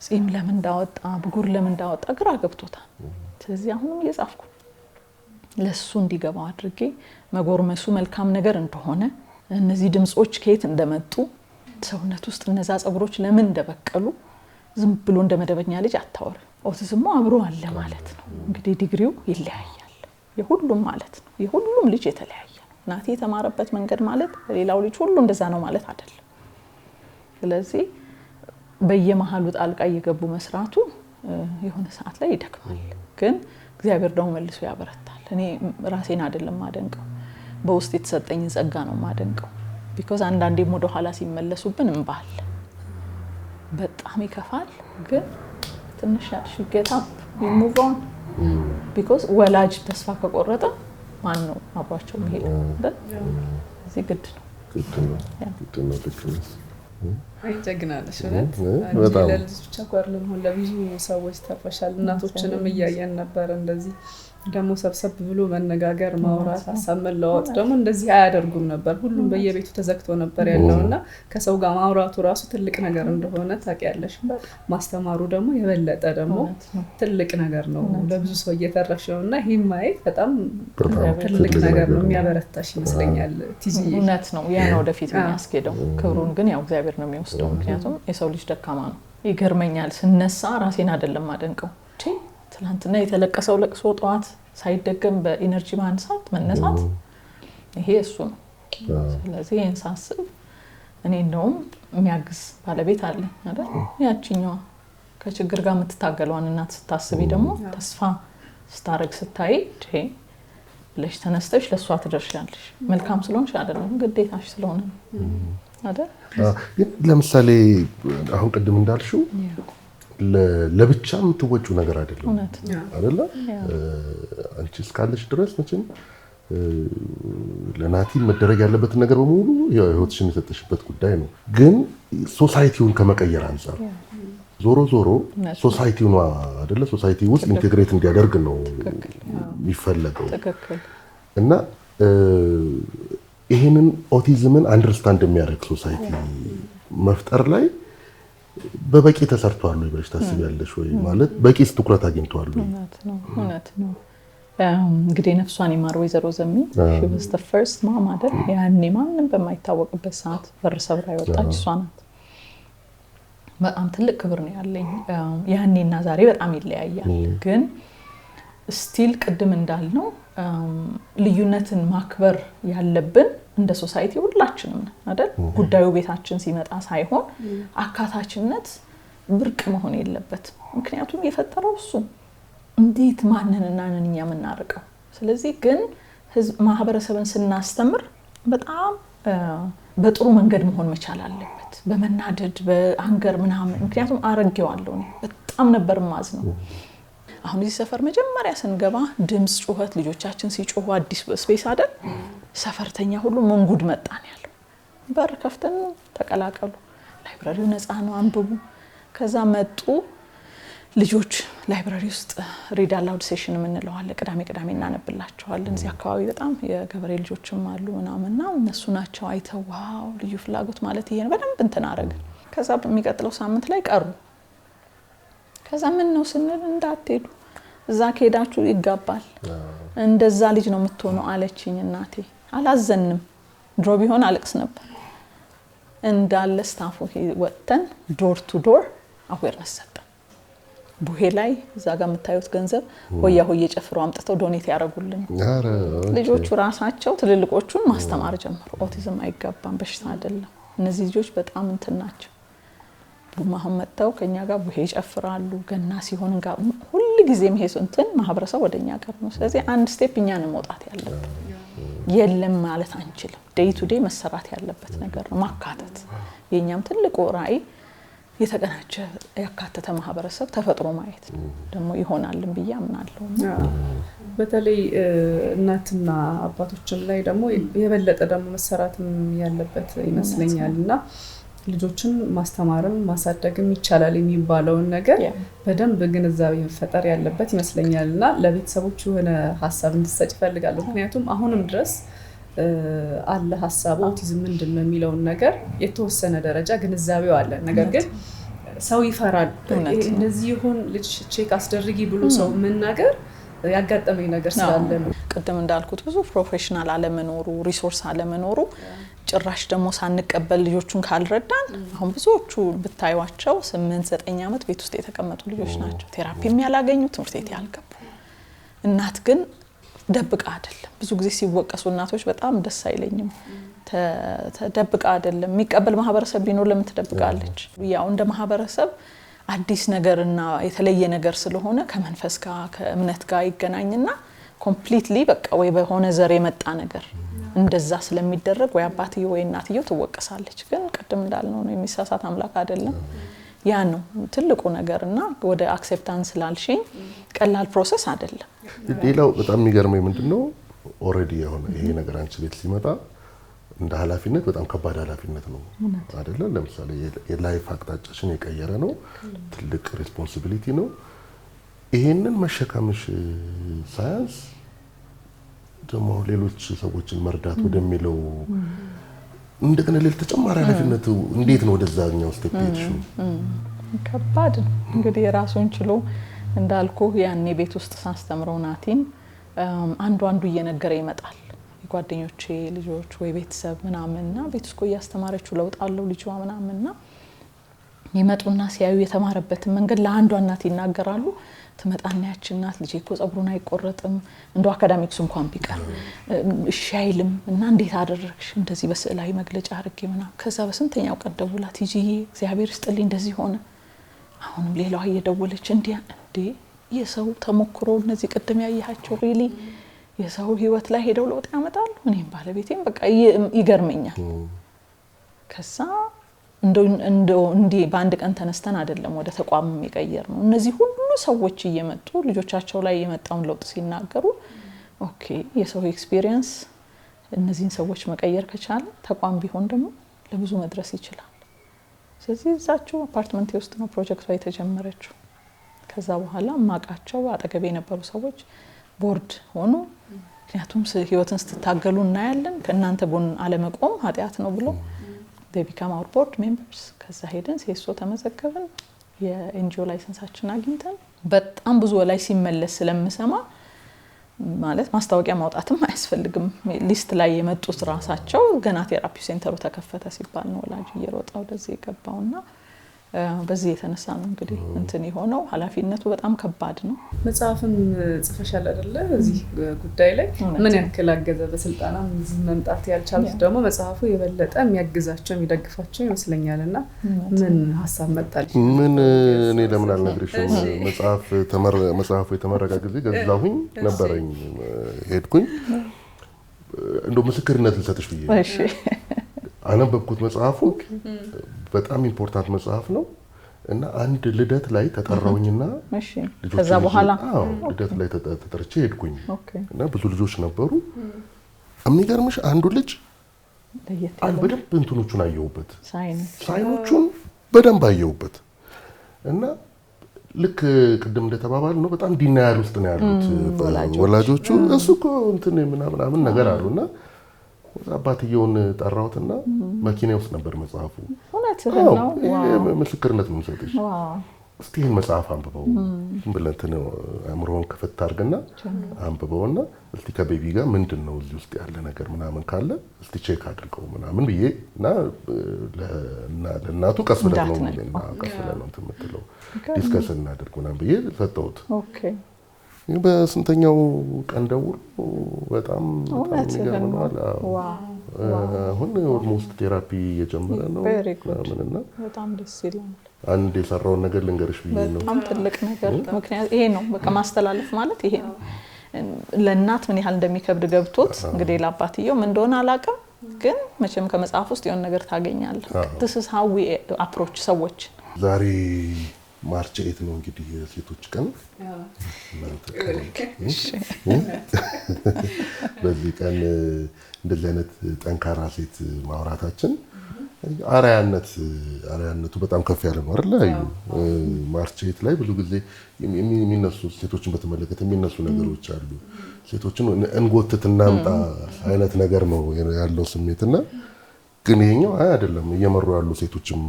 ጺም ለምን እንዳወጣ ብጉር ለምን እንዳወጣ ግራ ገብቶታል ስለዚህ አሁንም እየጻፍኩ ለሱ እንዲገባው አድርጌ መጎርመሱ መልካም ነገር እንደሆነ እነዚህ ድምጾች ከየት እንደመጡ ሰውነት ውስጥ እነዛ ጸጉሮች ለምን እንደበቀሉ ዝም ብሎ እንደመደበኛ ልጅ አታወር ኦቲዝም አብሮ አለ ማለት ነው እንግዲህ ዲግሪው ይለያያል የሁሉም ማለት ነው የሁሉም ልጅ የተለያየ ነው ናቲ የተማረበት መንገድ ማለት ሌላው ልጅ ሁሉ እንደዛ ነው ማለት አይደለም ስለዚህ በየመሃሉ ጣልቃ እየገቡ መስራቱ የሆነ ሰዓት ላይ ይደክማል ግን እግዚአብሔር ደግሞ መልሶ ያበረታል። እኔ ራሴን አይደለም ማደንቀው በውስጥ የተሰጠኝ ጸጋ ነው ማደንቀው because አንዳንዴም ወደ ኋላ ሲመለሱብን እንባል በጣም ይከፋል ግን ትንሽ get up you move on because ወላጅ ተስፋ ከቆረጠ ማን ነው አብሯቸው መሄድ እዚህ ግድ ነው አይጀግናለሽ በጣም ለልጅ ብቻ ቆርለም ሆነ ለብዙ ሰዎች ተፈሻል እናቶችንም እያየን ነበር እንደዚህ ደግሞ ሰብሰብ ብሎ መነጋገር ማውራት ሐሳብ መለዋወጥ ደግሞ እንደዚህ አያደርጉም ነበር ሁሉም በየቤቱ ተዘግቶ ነበር ያለውና ከሰው ጋር ማውራቱ ራሱ ትልቅ ነገር እንደሆነ ታውቂያለሽ ማስተማሩ ደግሞ የበለጠ ደግሞ ትልቅ ነገር ነው ለብዙ ሰው እየተረፈውና ይሄ ማየት በጣም ትልቅ ነገር ነው የሚያበረታሽ ይመስለኛል ቲጂ እውነት ነው ያ ነው ወደፊት የሚያስኬደው ክብሩን ግን ያው እግዚአብሔር ነው የሚወስደው ምክንያቱም የሰው ልጅ ደካማ ነው ይገርመኛል ስነሳ ራሴን አይደለም ማደንቀው ትላንትና የተለቀሰው ለቅሶ ጧት ሳይደገም በኢነርጂ ማንሳት መነሳት ይሄ እሱ ነው ስለዚህ እንሳስብ እኔ እንደውም የሚያግዝ ባለቤት አለኝ አይደል ያቺኛው ከችግር ጋር የምትታገለዋን እናት ስታስቢ ደግሞ ተስፋ ስታረግ ስታይ ለሽ ተነስተሽ ለሷ ትደርሻለሽ መልካም ስለሆንሽ አይደለም ግዴታሽ ስለሆነ አይደል ለምሳሌ አሁን ቅድም እንዳልሽው ለብቻ የምትወጪው ነገር አይደለም አይደለ አንቺ እስካለሽ ድረስ መቼም ለናቲ መደረግ ያለበት ነገር በሙሉ ህይወትሽን የሰጠሽበት ጉዳይ ነው ግን ሶሳይቲውን ከመቀየር አንፃር ዞሮ ሶሳይቲው ነው አይደለ ሶሳይቲ ውስጥ ኢንቴግሬት እንዲያደርግ ነው የሚፈልገው እና ይሄንን ኦቲዝምን አንደርስታንድ የሚያደርግ ሶሳይቲ መፍጠር ላይ በበቂ ተሰርቷል ወይ ብለሽ ታስቢያለሽ ወይ ማለት በቂ ትኩረት አግኝቷል ወይ እውነት ነው እንግዲህ ነፍሷን ይማር ወይዘሮ ዘሚ she was the first mom አይደል ያኔ ማንንም በማይታወቅበት ሰዓት በር ሰብራ የወጣች እሷ ናት በጣም ትልቅ ክብር ነው ያለኝ ያኔና ዛሬ በጣም ይለያያል ግን ስቲል ቅድም እንዳልነው ልዩነትን ማክበር ያለብን እንደ ሶሳይቲ ሁላችንም ነው አይደል ጉዳዩ ቤታችን ሲመጣ ሳይሆን አካታችነት ብርቅ መሆን የለበት ምክንያቱም የፈጠረው እሱ እንዴት ማንንና ነንኛ ምናርቀው ስለዚህ ግን ህዝብ ማህበረሰብን ስናስተምር በጣም በጥሩ መንገድ መሆን መቻል አለበት በመናደድ በአንገር ምናምን ምክንያቱም አረጋዋለሁ ነው በጣም ነበር ማዝ ነው አሁን እዚህ ሰፈር መጀመሪያ ስንገባ ድምጽ ጩኸት ልጆቻችን ሲጮሁ አዲስ ስፔስ አይደል ሰፈርተኛ ሁሉ መንጉድ መጣን ያለው በር ከፍተን ተቀላቀሉ ላይብራሪው ነፃ ነው አንብቡ ከዛ መጡ ልጆች ላይብራሪ ውስጥ ሪድ አላውድ ሴሽን ምንለው አለ ቅዳሜ እናነብላቸዋለን እዚህ አካባቢ በጣም የገበሬ ልጆችም አሉ ምናምንና እነሱ ናቸው አይተው ዋው ልዩ ፍላጎት ማለት ይሄ ነው በደንብ እንትን አረግ ከዛ በሚቀጥለው ሳምንት ላይ ቀሩ ከዛ ምን ነው ስንል እንዳትሄዱ እዛ ከሄዳችሁ ይጋባል እንደዛ ልጅ ነው የምትሆነው አለችኝ እናቴ አላዘንም ድሮ ቢሆን አለቅስ ነበር እንዳለ ስታፉ ወጥተን ዶር ቱ ዶር አዌርነስ ሰጠን ቡሄ ላይ እዛ ጋር የምታዩት ገንዘብ ሆያ ሆዬ ጨፍረው አምጥተው ዶኔት ያደርጉልን ልጆቹ ራሳቸው ትልልቆቹን ማስተማር ጀመሩ ኦቲዝም አይጋባም በሽታ አይደለም እነዚህ ልጆች በጣም እንትን ናቸው ቡማህም መጣው ከኛ ጋር ቡሄ ጨፍራሉ ገና ሲሆን ጋር ሁሉ ጊዜ መሄስ እንትን ማህበረሰብ ወደኛ ጋር ነው ስለዚህ አንድ ስቴፕ እኛን መውጣት ያለበት የለም ማለት አንችልም ዴይ ቱ ዴይ መሰራት ያለበት ነገር ነው ማካተት የኛም ትልቁ ራይ የተቀናጀ ያካተተ ማህበረሰብ ተፈጥሮ ማየት ደግሞ ይሆናልን ብዬ አምናለሁ በተለይ እናትና አባቶችም ላይ ደግሞ የበለጠ ደግሞ መሰራትም ያለበት ይመስለኛልና ልጆችን ማስተማርም ማሳደግም ይቻላል የሚባለውን ነገር በደንብ ግንዛቤ መፈጠር ያለበት ይመስለኛልና ለቤተሰቦቹ የሆነ ሐሳብ እንድትሰጭ ፈልጋለሁ ምክንያቱም አሁንም ድረስ አለ ሐሳቡ ኦቲዝም ምንድነው የሚለው ነገር የተወሰነ ደረጃ ግንዛቤው አለ ነገር ግን ሰው ይፈራል እንደዚህ ይሁን ልጅ ቼክ አስደርጊ ብሎ ሰው መናገር ያጋጠመኝ ነገር ስላለ ነው ቅድም እንዳልኩት ብዙ ፕሮፌሽናል አለመኖሩ ሪሶርስ አለመኖሩ ጭራሽ ደግሞ ሳንቀበል ልጆቹን ካልረዳን አሁን ብዙዎቹ ብታዩዋቸው 8-9 አመት ቤት ውስጥ የተቀመጡ ልጆች ናቸው ቴራፒም ያላገኙ ትምህርት ቤት ያልገቡ እናት ግን ደብቃ አይደለም ብዙ ጊዜ ሲወቀሱ እናቶች በጣም ደስ አይለኝም ተደብቃ አይደለም የሚቀበል ማህበረሰብ ቢኖር ለምን ተደብቃለች ያው እንደ ማህበረሰብ አዲስ ነገርና የተለየ ነገር ስለሆነ ከመንፈስ ጋር ከእምነት ጋር ይገናኝና ኮምፕሊትሊ በቃ ወይ በሆነ ዘር የመጣ ነገር እንደዛ ስለሚደረግ ወይ አባትየው ወይ እናትየው ትወቀሳለች። ግን ቅድም እንዳልነው ነው የሚሳሳት አምላክ አይደለም። ያ ነው ትልቁ ነገርና ወደ አክሴፕታንስ ላልሽኝ ቀላል ፕሮሰስ አይደለም። ሌላው በጣም የሚገርመኝ ምንድነው ኦሬዲ የሆነ ይሄ ነገር አንቺ ቤት ሲመጣ እንደ ኃላፊነት በጣም ከባድ ኃላፊነት ነው አይደለ? ለምሳሌ የላይፍ አቅጣጫሽን የቀየረ ነው፣ ትልቅ ሪስፖንሲቢሊቲ ነው። ይሄንን መሸከምሽ ሳያንስ ደግሞ ሌሎች ሰዎችን መርዳት ወደሚለው እንደገና ሌላ ተጨማሪ ኃላፊነት እንዴት ነው ወደዛኛው ስቴፕ ሄድሽው? ከባድ ነው እንግዲህ የራሱን ችሎ እንዳልኩ ያኔ ቤት ውስጥ ሳስተምረው ናቲን አንዱ እየነገረ ይመጣል። ጓደኞቼ ልጆች ወይ ቤተሰብ ምናምንና ቤት ውስጥ ያስተማረችው ለውጥ አለው ልጅዋ ምናምንና ይመጡና ሲያዩ የተማረበትን መንገድ ለአንዷ እናት ይናገራሉ። ትመጣና ያቺ እናት ልጄ እኮ ጸጉሩን አይቆረጥም እንደው አካዳሚክስ እንኳን ቢቀር እሺ አይልም እና እንዴት አደረግሽ እንደዚህ በስዕላዊ መግለጫ አድርጌ ምናምን። ከዛ በስንተኛው ቀን ደውላ ቲጂዬ እግዚአብሔር ይስጥልኝ እንደዚህ ሆነ። አሁንም ሌላዋ እየደወለች እንዴ የሰው ተሞክሮ እነዚህ ቅድም ያያቸው ሪሊ የሰው ህይወት ላይ ሄደው ለውጥ ያመጣሉ። እኔም ባለቤቴም በቃ ይገርመኛል። ከዛ እንደው እንዴ በአንድ ቀን ተነስተን አይደለም ወደ ተቋም የሚቀየር ነው። እነዚህ ሁሉ ሰዎች እየመጡ ልጆቻቸው ላይ የመጣውን ለውጥ ሲናገሩ ኦኬ የሰው ኤክስፒሪየንስ እነዚህን ሰዎች መቀየር ከቻለ ተቋም ቢሆን ደግሞ ለብዙ መድረስ ይችላል። ስለዚህ እዛቸው አፓርትመንት ውስጥ ነው ፕሮጀክቷ የተጀመረችው። ከዛ በኋላ ማቃቸው አጠገቤ የነበሩ ሰዎች ቦርድ ሆኖ ምክንያቱም ህይወትን ስትታገሉ እናያለን ከእናንተ ጎን አለመቆም ኃጢያት ነው ብሎ they become our board members። ከዛ ሄደን ሴሶ ተመዘገብን የኤንጂኦ ላይሰንሳችን አግኝተን በጣም ብዙ ላይ ሲመለስ ስለምሰማ ማለት ማስታወቂያ ማውጣትም አያስፈልግም። ሊስት ላይ የመጡት ራሳቸው ገና ቴራፒ ሴንተሩ ተከፈተ ሲባል ነው ወላጅ እየሮጣ ወደዚህ የገባውና በዚህ የተነሳ ነው እንግዲህ እንትን የሆነው። ኃላፊነቱ በጣም ከባድ ነው። መጽሐፍም ጽፈሻል አይደለ? እዚህ ጉዳይ ላይ ምን ያክል አገዘ? በስልጣናም መምጣት ያልቻሉት ደግሞ መጽሐፉ የበለጠ የሚያግዛቸው የሚደግፋቸው ይመስለኛልና ምን ሀሳብ መጣል? ምን እኔ ለምን አልነግርሽም? መጽሐፉ የተመረቀ ጊዜ ገዛሁኝ ነበረኝ ሄድኩኝ እንደው ምስክርነት ልሰጥሽ ብዬ እሺ አነበብኩት። መጽሐፉ በጣም ኢምፖርታንት መጽሐፍ ነው እና አንድ ልደት ላይ ተጠራውኝና እሺ ከዛ በኋላ ልደት ላይ ተጠርቼ ሄድኩኝ እና ብዙ ልጆች ነበሩ። የሚገርምሽ አንዱ ልጅ በደንብ እንትኖቹን አየሁበት፣ ሳይኖቹን በደንብ አየሁበት እና ልክ ቅድም እንደተባባል ነው በጣም ዲናያል ውስጥ ነው ያሉት ወላጆቹ። እሱ እኮ እንትን ምናምን ነገር አሉና አባትየውን ጠራውትና መኪና ውስጥ ነበር መጽሐፉ። ነው ምስክርነት ነው የምሰጥሽ። እስቲ ይሄን መጽሐፍ አንብበው ብለን አእምሮውን ከፈት አድርገና አንብበውና እስቲ ከቤቢ ጋር ምንድነው እዚህ ውስጥ ያለ ነገር ምናምን ካለ እስቲ ቼክ አድርገው ምናምን ብዬና ለእናቱ ቀስ ብለን ነው የምትለው ዲስከስ እናድርግ ምናምን ብዬ ሰጠሁት። ኦኬ በስንተኛው ቀን ደውሎ በጣም የሚገርም ነው አለ። አሁን ኦልሞስት ቴራፒ እየጀመረ ነው ምንና በጣም ደስ ይላል። አንድ የሰራውን ነገር ልንገርሽ ብዬ ነው። በጣም ትልቅ ነገር ምክንያቱም ይሄ ነው በቃ ማስተላለፍ ማለት ይሄ ነው። ለእናት ምን ያህል እንደሚከብድ ገብቶት እንግዲህ ለአባትየው ምን እንደሆነ አላውቅም፣ ግን መቼም ከመጽሐፍ ውስጥ የሆነ ነገር ታገኛለህ። this is how we approach ሰዎች። ዛሬ ማርች 8 ነው እንግዲህ የሴቶች ቀን። በዚህ ቀን እንደዚህ አይነት ጠንካራ ሴት ማውራታችን አርያነቱ በጣም ከፍ ያለ ነው አይደል? ማርች 8 ላይ ብዙ ጊዜ የሚነሱ ሴቶችን በተመለከተ የሚነሱ ነገሮች አሉ። ሴቶችን እንጎትት እናምጣ አይነት ነገር ነው ያለው ስሜትና ግን ይሄኛው አይደለም። እየመሩ ያሉ ሴቶችም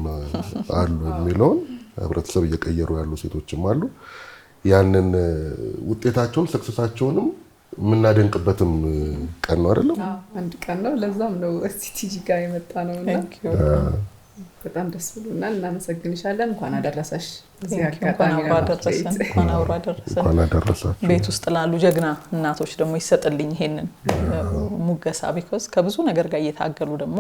አሉ የሚለውን ህብረተሰብ እየቀየሩ ያሉ ሴቶችም አሉ። ያንን ውጤታቸውን ሰክሰሳቸውንም የምናደንቅበትም ቀን ነው አይደለም? አንድ ቀን ነው። ለዛም ነው ሲቲጂ ጋር የመጣ ነውና በጣም ደስ ብሎናል። እናመሰግንሻለን። እንኳን አደረሰሽ። እዚህ አጋጣሚ እንኳን አደረሰን። ቤት ውስጥ ላሉ ጀግና እናቶች ደግሞ ይሰጥልኝ ይሄንን ሙገሳ ቢኮዝ ከብዙ ነገር ጋር እየታገሉ ደግሞ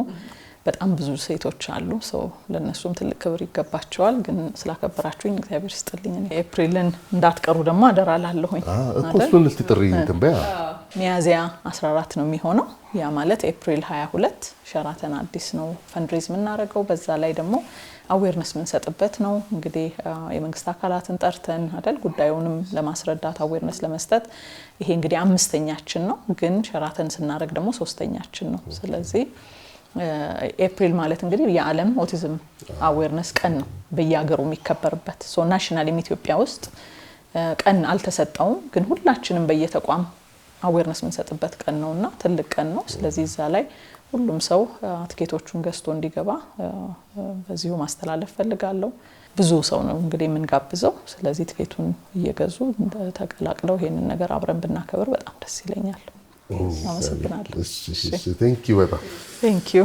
በጣም ብዙ ሴቶች አሉ ሰው ለነሱም ትልቅ ክብር ይገባቸዋል ግን ስላከበራችሁኝ እግዚአብሔር ይስጥልኝ ኤፕሪልን እንዳትቀሩ ደግሞ አደራላለሁኝ እኮ እሱን እስቲ ጥሪ እንትን በያ ሚያዚያ 14 ነው የሚሆነው ያ ማለት ኤፕሪል 22 ሸራተን አዲስ ነው ፈንድሬዝ የምናደርገው በዛ ላይ ደግሞ አዌርነስ ምንሰጥበት ነው እንግዲህ የመንግስት አካላትን ጠርተን አይደል ጉዳዩንም ለማስረዳት አዌርነስ ለመስጠት ይሄ እንግዲህ አምስተኛችን ነው ግን ሸራተን ስናደርግ ደግሞ ሶስተኛችን ነው ስለዚህ ኤፕሪል ማለት እንግዲህ የዓለም ኦቲዝም አዌርነስ ቀን ነው በየሀገሩ የሚከበርበት ሶ ናሽናል ኢትዮጵያ ውስጥ ቀን አልተሰጠውም ግን ሁላችንም በየተቋም አዌርነስ ምንሰጥበት ቀን ነውና ትልቅ ቀን ነው ስለዚህ እዛ ላይ ሁሉም ሰው ትኬቶቹን ገዝቶ እንዲገባ በዚሁ ማስተላለፍ ፈልጋለሁ ብዙ ሰው ነው እንግዲህ የምንጋብዘው ስለዚህ ትኬቱን እየገዙ ተቀላቅለው ይሄንን ነገር አብረን ብናከብር በጣም ደስ ይለኛል አመሰግናለሁ እሺ ቴንክ ዩ በጣም ቴንክ ዩ